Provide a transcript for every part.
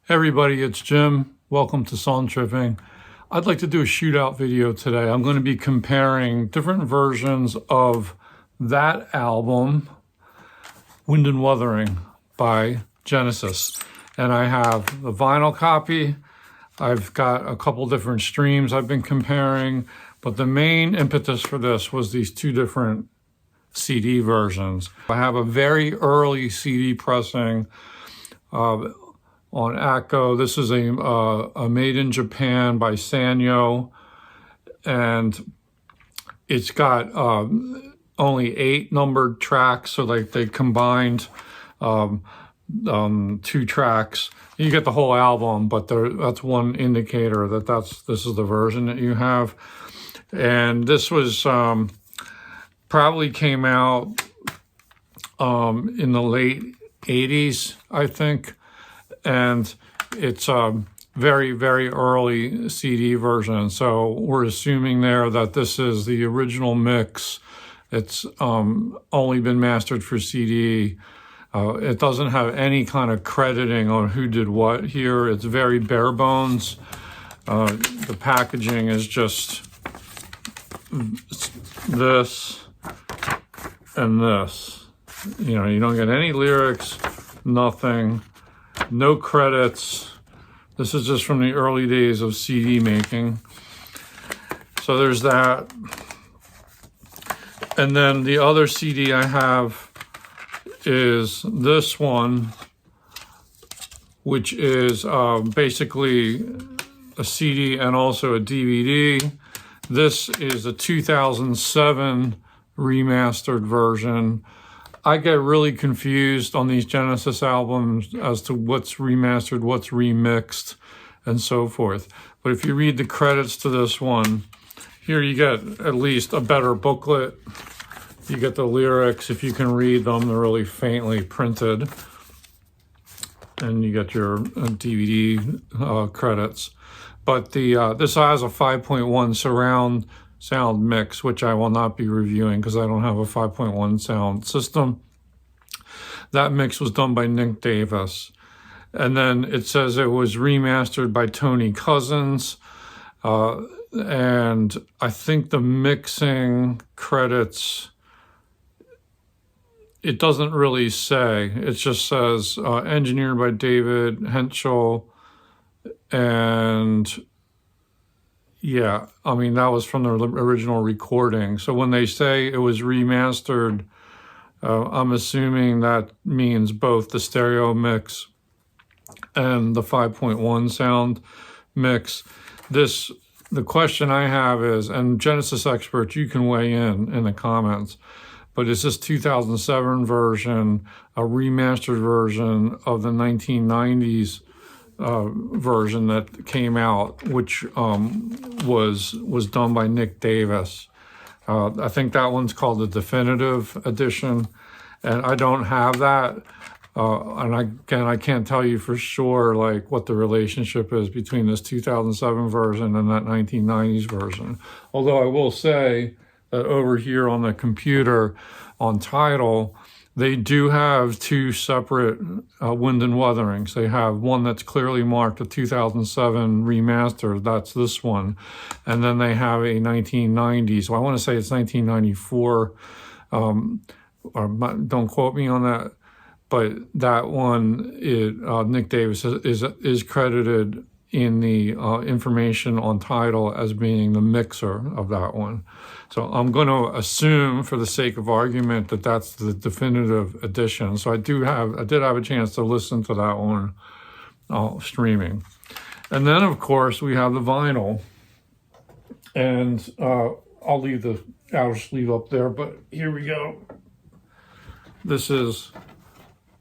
Hey everybody, it's Jim. Welcome to Song Tripping. I'd like to do a shootout video today. I'm going to be comparing different versions of that album, Wind and Wuthering by Genesis. And I have the vinyl copy. I've got a couple different streams I've been comparing, but the main impetus for this was these two different CD versions. I have a very early CD pressing on Atco. This is a made in Japan by Sanyo, and it's got only 8 numbered tracks, so like they combined 2 tracks. You get the whole album, but that's one indicator that this is the version that you have. And this was probably came out in the late 80s, I think. And it's a very, very early CD version. So we're assuming there that this is the original mix. It's only been mastered for CD. It doesn't have any kind of crediting on who did what here. It's very bare bones. The packaging is just this and this. You know, you don't get any lyrics, nothing. No credits. This is just from the early days of CD making. So there's that. And then the other CD I have is this one, which is basically a CD and also a DVD. This is a 2007 remastered version. I get really confused on these Genesis albums as to what's remastered, what's remixed, and so forth. But if you read the credits to this one, here you get at least a better booklet. You get the lyrics, if you can read them, they're really faintly printed. And you get your DVD credits. But this has a 5.1 surround sound mix, which I will not be reviewing because I don't have a 5.1 sound system. That mix was done by Nick Davis. And then it says it was remastered by Tony Cousins. And I think the mixing credits, it doesn't really say. It just says engineered by David Henschel. And yeah, I mean, that was from the original recording. So when they say it was remastered, I'm assuming that means both the stereo mix and the 5.1 sound mix. The question I have is, and Genesis experts, you can weigh in the comments, but is this 2007 version a remastered version of the 1990s version that came out, which was done by Nick Davis? I think that one's called the Definitive Edition, and I don't have that. And I can't tell you for sure like what the relationship is between this 2007 version and that 1990s version. Although I will say that over here on the computer on Tidal, they do have 2 separate Wind and Wutherings. They have one that's clearly marked a 2007 remaster. That's this one. And then they have a 1990. So I want to say it's 1994. Don't quote me on that. But that one, Nick Davis is credited in the information on Tidal as being the mixer of that one. So I'm going to assume, for the sake of argument, that that's the definitive edition. So I did have a chance to listen to that one streaming. And then, of course, we have the vinyl. And I'll leave the outer sleeve up there, but here we go. This is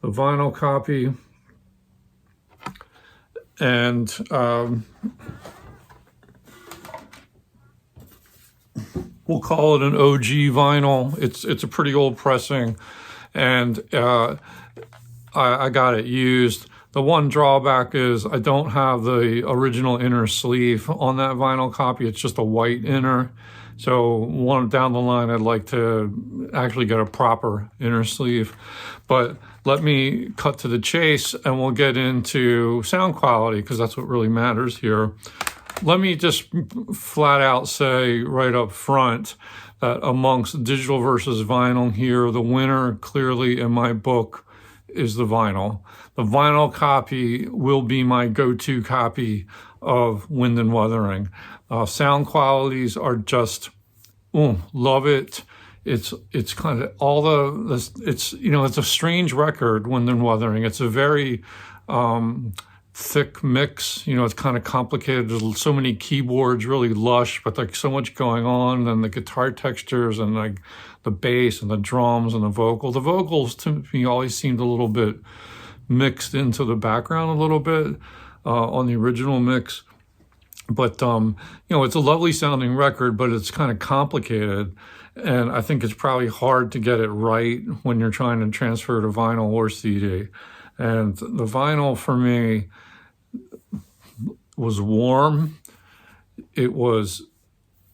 the vinyl copy. And we'll call it an OG vinyl. It's a pretty old pressing, and I got it used. The one drawback is I don't have the original inner sleeve on that vinyl copy. It's just a white inner. So one down the line, I'd like to actually get a proper inner sleeve. But let me cut to the chase and we'll get into sound quality because that's what really matters here. Let me just flat out say right up front that amongst digital versus vinyl here, the winner clearly in my book is the vinyl. The vinyl copy will be my go-to copy of Wind and Wuthering. Sound qualities are just, love it. It's kind of all it's a strange record, Wind and Wuthering. It's a very thick mix. It's kind of complicated. There's so many keyboards, really lush, but like so much going on, and the guitar textures and like the bass and the drums and the vocal. The vocals to me always seemed a little bit mixed into the background a little bit on the original mix. But, it's a lovely sounding record, but it's kind of complicated. And I think it's probably hard to get it right when you're trying to transfer to vinyl or CD. And the vinyl for me was warm. It was,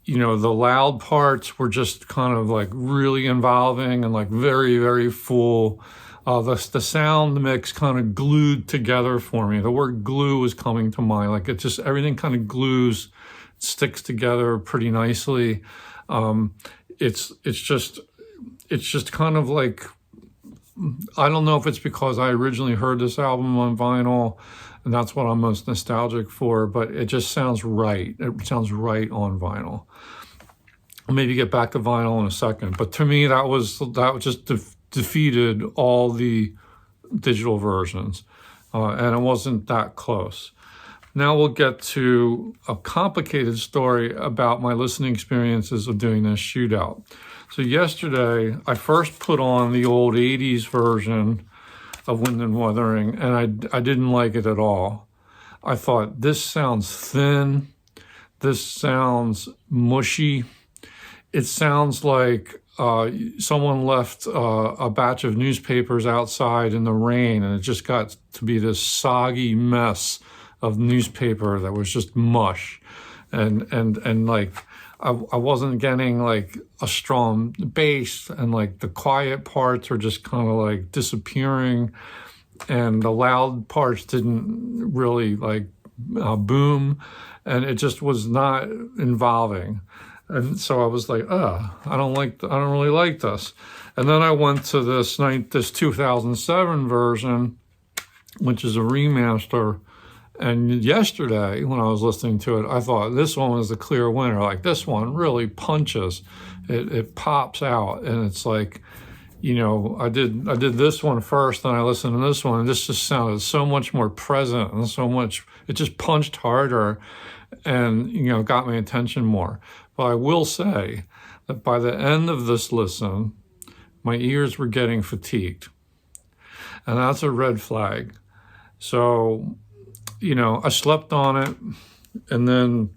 the loud parts were just kind of like really involving and like very, very full. The sound mix kind of glued together for me. The word glue was coming to mind. Like everything kind of glues, sticks together pretty nicely. It's just kind of like, I don't know if it's because I originally heard this album on vinyl and that's what I'm most nostalgic for, but it just sounds right. It sounds right on vinyl. I'll maybe get back to vinyl in a second, but to me that just defeated all the digital versions, and it wasn't that close. Now we'll get to a complicated story about my listening experiences of doing this shootout. So yesterday, I first put on the old 80s version of Wind and Wuthering, and I didn't like it at all. I thought, this sounds thin, this sounds mushy, it sounds like someone left a batch of newspapers outside in the rain, and it just got to be this soggy mess of newspaper that was just mush, and like I wasn't getting like a strong bass, and like the quiet parts were just kind of like disappearing, and the loud parts didn't really like boom, and it just was not involving. And so I was like, I don't really like this. And then I went to this 2007 version, which is a remaster. And yesterday, when I was listening to it, I thought this one was the clear winner. Like, this one really punches. It pops out. And it's like, I did this one first, then I listened to this one, and this just sounded so much more present and so much, it just punched harder and, got my attention more. But I will say that by the end of this listen, my ears were getting fatigued. And that's a red flag. So, I slept on it. And then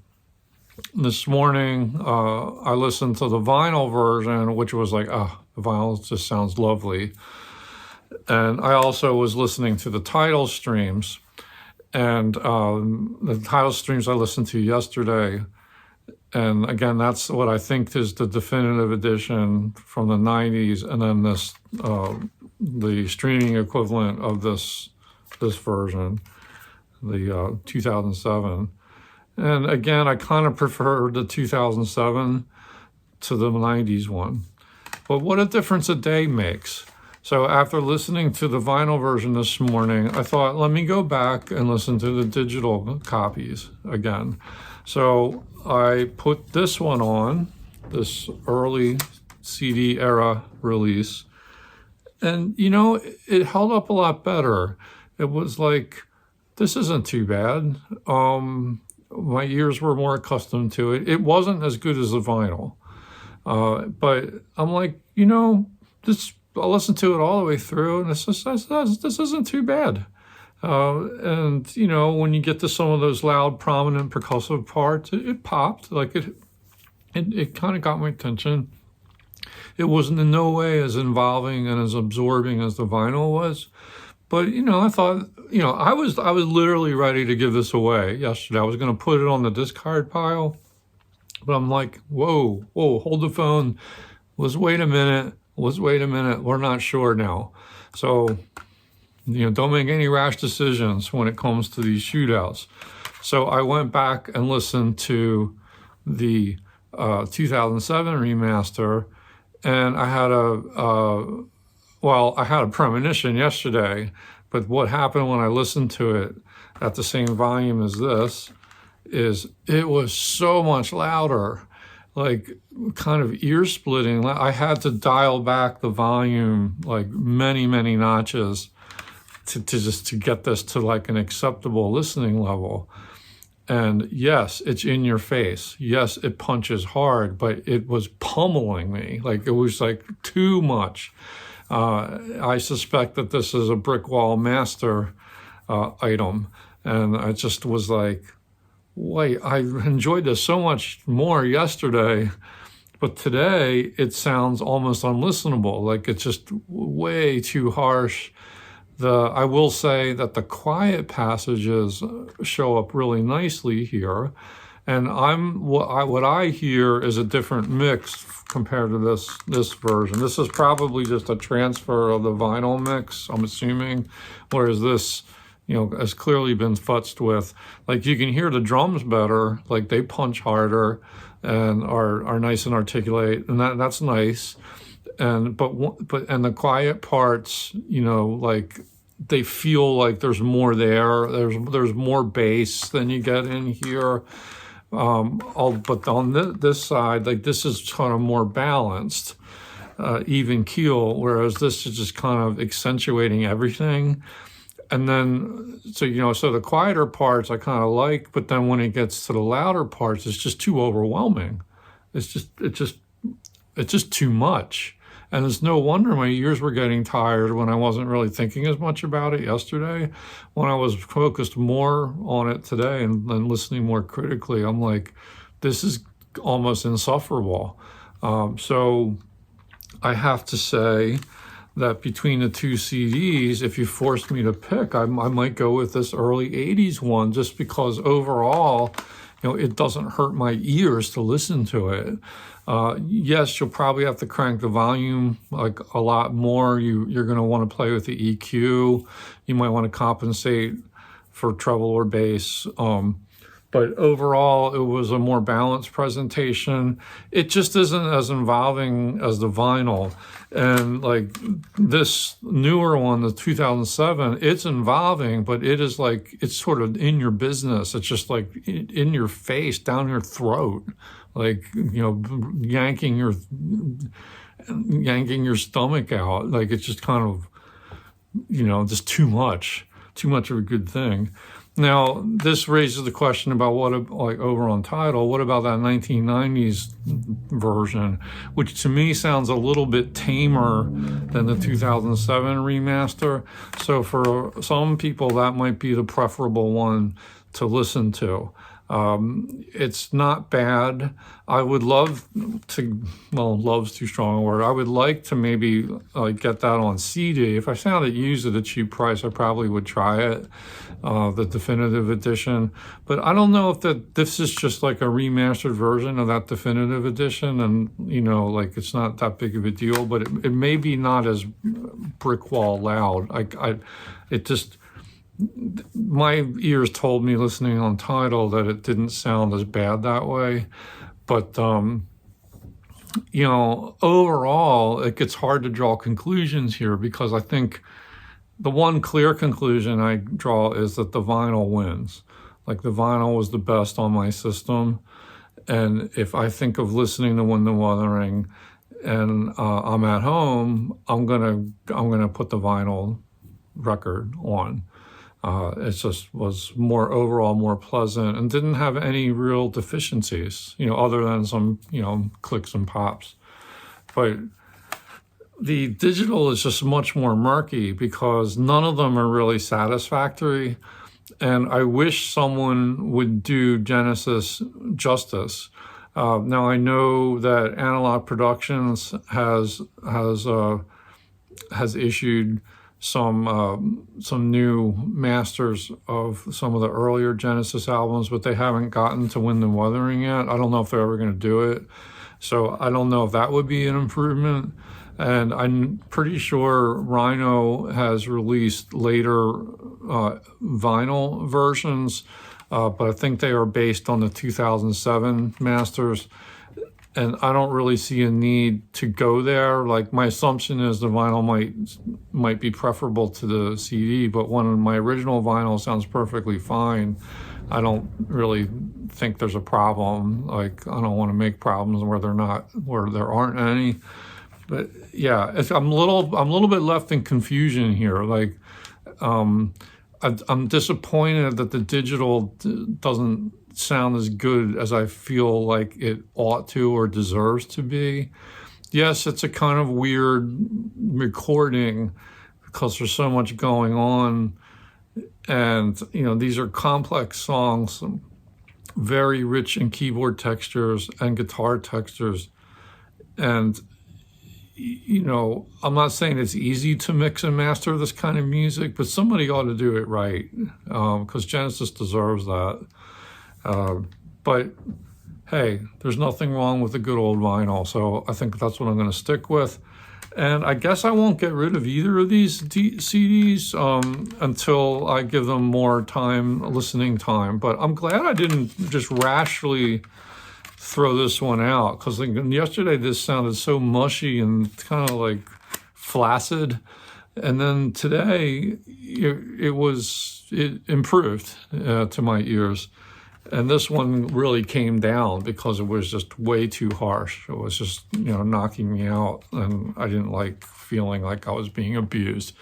this morning, I listened to the vinyl version, which was like, the vinyl just sounds lovely. And I also was listening to the Tidal Streams. And the Tidal Streams I listened to yesterday. And again, that's what I think is the definitive edition from the 90s. And then this, the streaming equivalent of this version, the 2007. And again, I kind of prefer the 2007 to the 90s one. But what a difference a day makes. So after listening to the vinyl version this morning, I thought, let me go back and listen to the digital copies again. So I put this one on, this early CD era release, and it held up a lot better. It was like, this isn't too bad. My ears were more accustomed to it. It wasn't as good as the vinyl, but I'm like, I'll listen to it all the way through, and this isn't too bad. And when you get to some of those loud, prominent, percussive parts, it popped. Like it kind of got my attention. It wasn't in no way as involving and as absorbing as the vinyl was, But I thought, I was literally ready to give this away yesterday. I was going to put it on the discard pile, but I'm like, whoa, hold the phone. Let's wait a minute. We're not sure now. So, don't make any rash decisions when it comes to these shootouts. So I went back and listened to the 2007 remaster, and I had a premonition yesterday, but what happened when I listened to it at the same volume as this is it was so much louder, like kind of ear splitting. I had to dial back the volume like many, many notches to get this to like an acceptable listening level. And yes, it's in your face. Yes, it punches hard, but it was pummeling me. Like it was like too much. I suspect that this is a brick wall master item. And I just was like, wait, I enjoyed this so much more yesterday, but today it sounds almost unlistenable. Like it's just way too harsh. I will say that the quiet passages show up really nicely here, and what I hear is a different mix compared to this version. This is probably just a transfer of the vinyl mix, I'm assuming, whereas this, has clearly been futzed with. Like you can hear the drums better, like they punch harder and are nice and articulate, and that's nice. And the quiet parts, like they feel like there's more there. There's more bass than you get in here. But on this side, like this is kind of more balanced, even keel, whereas this is just kind of accentuating everything. And then, so the quieter parts I kind of like, but then when it gets to the louder parts, it's just too overwhelming. It's just too much. And it's no wonder my ears were getting tired when I wasn't really thinking as much about it yesterday. When I was focused more on it today and listening more critically, I'm like, this is almost insufferable. So I have to say that between the two CDs, if you forced me to pick, I might go with this early 80s one, just because overall, it doesn't hurt my ears to listen to it. Yes, you'll probably have to crank the volume like a lot more. You're going to want to play with the EQ. You might want to compensate for treble or bass. But overall, it was a more balanced presentation. It just isn't as involving as the vinyl. And like this newer one, the 2007, it's involving, but it is like, it's sort of in your business. It's just like in your face, down your throat, like, yanking your stomach out. Like it's just kind of, just too much of a good thing. Now, this raises the question about like over on Tidal, what about that 1990s version, which to me sounds a little bit tamer than the 2007 remaster. So for some people, that might be the preferable one to listen to. It's not bad. I would love to, love's too strong a word. I would like to maybe get that on CD. If I found it used at a cheap price, I probably would try it, the definitive edition. But I don't know if this is just like a remastered version of that definitive edition, and like it's not that big of a deal. But it may be not as brick wall loud. My ears told me listening on Tidal that it didn't sound as bad that way. But, overall, it gets hard to draw conclusions here, because I think the one clear conclusion I draw is that the vinyl wins. Like the vinyl was the best on my system. And if I think of listening to Wind and Wuthering and I'm at home, I'm gonna put the vinyl record on. It just was overall more pleasant and didn't have any real deficiencies, other than some, clicks and pops. But the digital is just much more murky, because none of them are really satisfactory. And I wish someone would do Genesis justice. Now I know that Analog Productions has issued some new masters of some of the earlier Genesis albums, but they haven't gotten to Wind and Wuthering yet. I don't know if they're ever going to do it. So I don't know if that would be an improvement. And I'm pretty sure Rhino has released later vinyl versions, but I think they are based on the 2007 masters. And I don't really see a need to go there. Like, my assumption is the vinyl might be preferable to the CD, but one of my original vinyl sounds perfectly fine. I don't really think there's a problem. Like, I don't want to make problems where there aren't any. But yeah, I'm a little bit left in confusion here. Like, I'm disappointed that the digital doesn't sound as good as I feel like it ought to or deserves to be. Yes, it's a kind of weird recording because there's so much going on, and these are complex songs, very rich in keyboard textures and guitar textures, and I'm not saying it's easy to mix and master this kind of music, but somebody ought to do it right, because Genesis deserves that. But hey, there's nothing wrong with a good old vinyl, so I think that's what I'm going to stick with. And I guess I won't get rid of either of these CDs until I give them more listening time. But I'm glad I didn't just rashly throw this one out, because yesterday this sounded so mushy and kind of like flaccid, and then today it improved to my ears. And this one really came down because it was just way too harsh. It was just, knocking me out, and I didn't like feeling like I was being abused.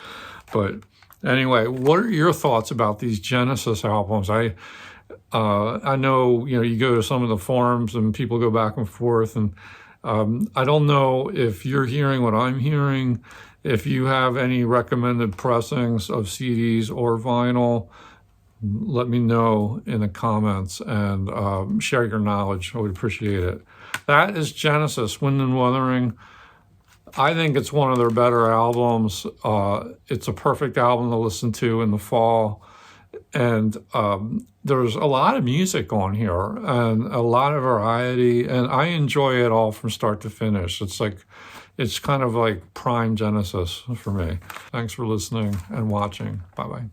But anyway, what are your thoughts about these Genesis albums? I know, you go to some of the forums and people go back and forth, and I don't know if you're hearing what I'm hearing. If you have any recommended pressings of CDs or vinyl, let me know in the comments, and share your knowledge. I would appreciate it. That is Genesis, Wind and Wuthering. I think it's one of their better albums. It's a perfect album to listen to in the fall. And there's a lot of music on here and a lot of variety, and I enjoy it all from start to finish. It's kind of like prime Genesis for me. Thanks for listening and watching. Bye-bye.